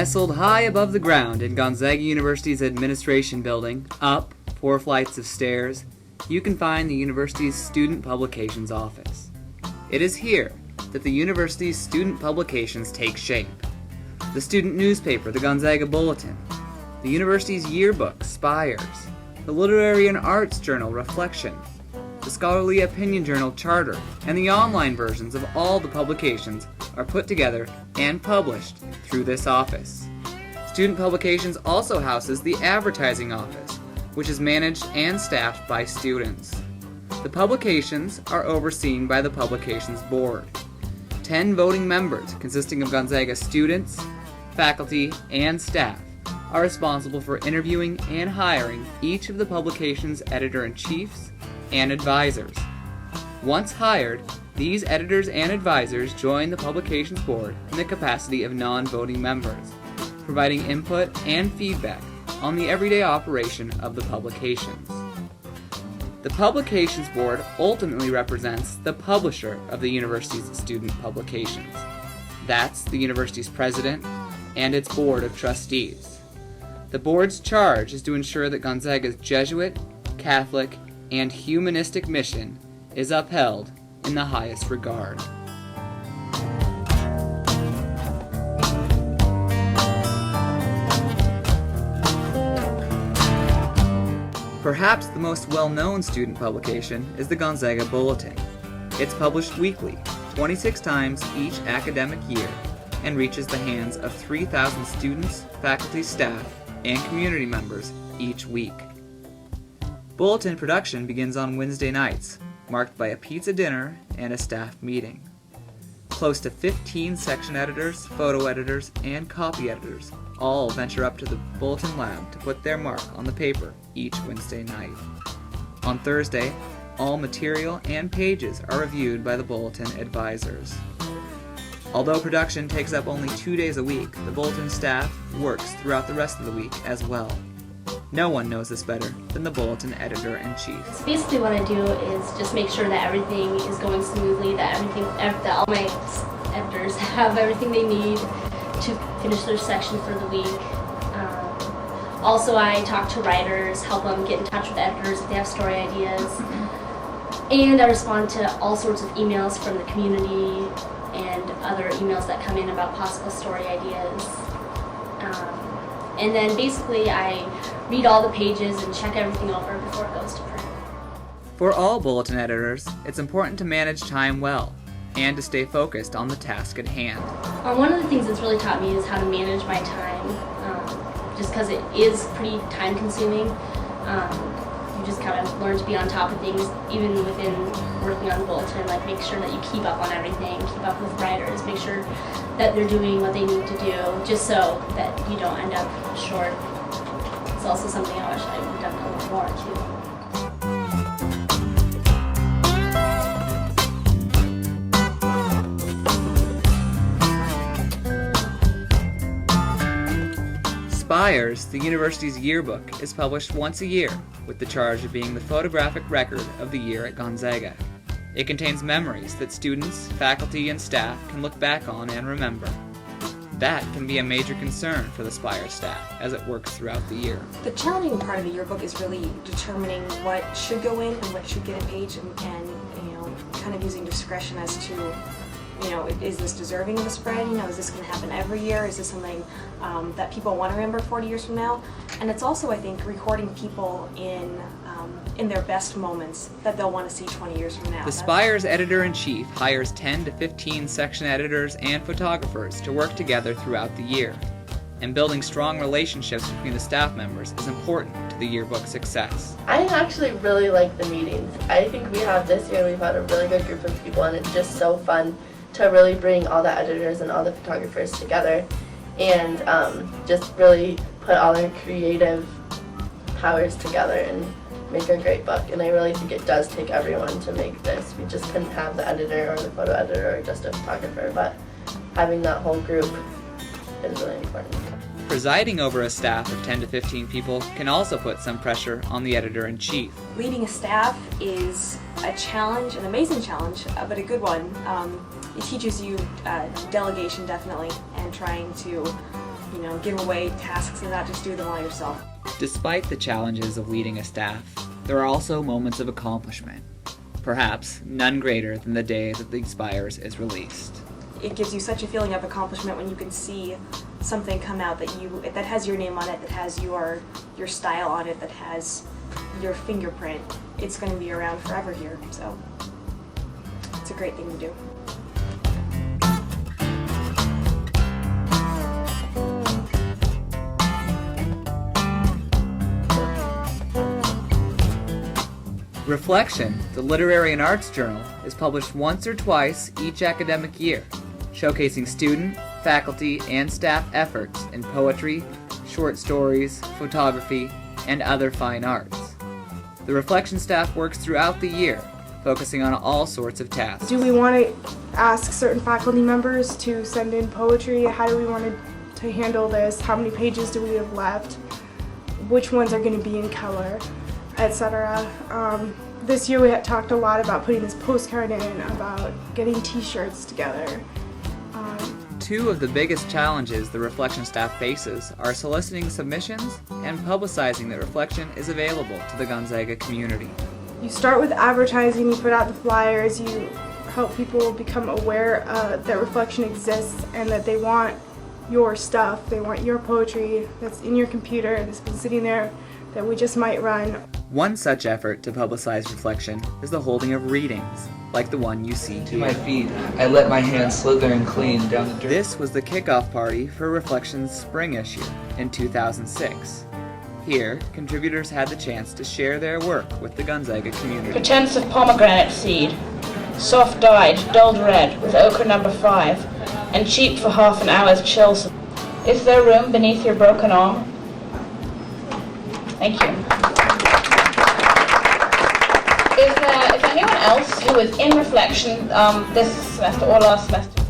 Nestled high above the ground in Gonzaga University's administration building, up 4 flights of stairs, you can find the university's Student Publications office. It is here that the university's student publications take shape. The student newspaper, the Gonzaga Bulletin, the university's yearbook, Spires, the literary and arts journal, Reflection, the scholarly opinion journal, Charter, and the online versions of all the publications are put together and published through this office. Student Publications also houses the advertising office, which is managed and staffed by students. The publications are overseen by the Publications Board. 10 voting members, consisting of Gonzaga students, faculty, and staff, are responsible for interviewing and hiring each of the publication's editor-in-chiefs and advisors. Once hired, these editors and advisors join the Publications Board in the capacity of non-voting members, providing input and feedback on the everyday operation of the publications. The Publications Board ultimately represents the publisher of the university's student publications. That's the university's president and its board of trustees. The board's charge is to ensure that Gonzaga's Jesuit, Catholic, and humanistic mission is upheld in the highest regard. Perhaps the most well-known student publication is the Gonzaga Bulletin. It's published weekly, 26 times each academic year, and reaches the hands of 3,000 students, faculty, staff, and community members each week. Bulletin production begins on Wednesday nights, marked by a pizza dinner and a staff meeting. Close to 15 section editors, photo editors, and copy editors all venture up to the Bulletin lab to put their mark on the paper each Wednesday night. On Thursday, all material and pages are reviewed by the Bulletin advisors. Although production takes up only 2 days a week, the Bulletin staff works throughout the rest of the week as well. No one knows this better than the Bulletin editor-in-chief. So basically what I do is just make sure that everything is going smoothly, that all my editors have everything they need to finish their section for the week. Also, I talk to writers, help them get in touch with editors if they have story ideas. And I respond to all sorts of emails from the community and other emails that come in about possible story ideas. And then basically I read all the pages and check everything over before it goes to print. For all Bulletin editors, it's important to manage time well and to stay focused on the task at hand. One of the things that's really taught me is how to manage my time, just because it is pretty time consuming. You just kind of learn to be on top of things, even within working on the Bulletin, like make sure that you keep up on everything, keep up with writers, make sure that they're doing what they need to do, just so that you don't end up short. It's also something I wish I would have done a little more too. Spires, the university's yearbook, is published once a year with the charge of being the photographic record of the year at Gonzaga. It contains memories that students, faculty, and staff can look back on and remember. That can be a major concern for the Spires staff as it works throughout the year. The challenging part of the yearbook is really determining what should go in and what should get a page, and kind of using discretion as to, is this deserving of a spread? Is this going to happen every year? Is this something that people want to remember 40 years from now? And it's also, I think, recording people in their best moments that they'll want to see 20 years from now. The Spires editor-in-chief hires 10 to 15 section editors and photographers to work together throughout the year. And building strong relationships between the staff members is important to the yearbook's success. I actually really like the meetings. I think this year we've had a really good group of people, and it's just so fun to really bring all the editors and all the photographers together and just really put all their creative powers together and make a great book. And I really think it does take everyone to make this. We just couldn't have the editor or the photo editor or just a photographer, but having that whole group is really important. Presiding over a staff of 10 to 15 people can also put some pressure on the editor-in-chief. Leading a staff is a challenge, an amazing challenge, but a good one. It teaches you delegation, definitely, and trying to give away tasks and not just do them all yourself. Despite the challenges of leading a staff, there are also moments of accomplishment. Perhaps none greater than the day that the Spires is released. It gives you such a feeling of accomplishment when you can see something come out that has your name on it, that has your style on it, that has your fingerprint. It's going to be around forever here, so it's a great thing to do. Reflection, the literary and arts journal, is published once or twice each academic year, showcasing student, faculty, and staff efforts in poetry, short stories, photography, and other fine arts. The Reflection staff works throughout the year, focusing on all sorts of tasks. Do we want to ask certain faculty members to send in poetry? How do we want to handle this? How many pages do we have left? Which ones are going to be in color, etc. This year we had talked a lot about putting this postcard in, about getting t-shirts together. Two of the biggest challenges the Reflection staff faces are soliciting submissions and publicizing that Reflection is available to the Gonzaga community. You start with advertising, you put out the flyers, you help people become aware that Reflection exists and that they want your stuff, they want your poetry that's in your computer, that's been sitting there, that we just might run. One such effort to publicize Reflection is the holding of readings, like the one you see To my here. feet, I let my hands slither and clean down the dirt. This was the kickoff party for Reflection's spring issue in 2006. Here, contributors had the chance to share their work with the Gonzaga community. Pretense of pomegranate seed, soft dyed, dulled red with ochre number 5, and cheap for half an hour's chill. Is there room beneath your broken arm? Thank you. Is there anyone else who is in Reflection this semester or last semester?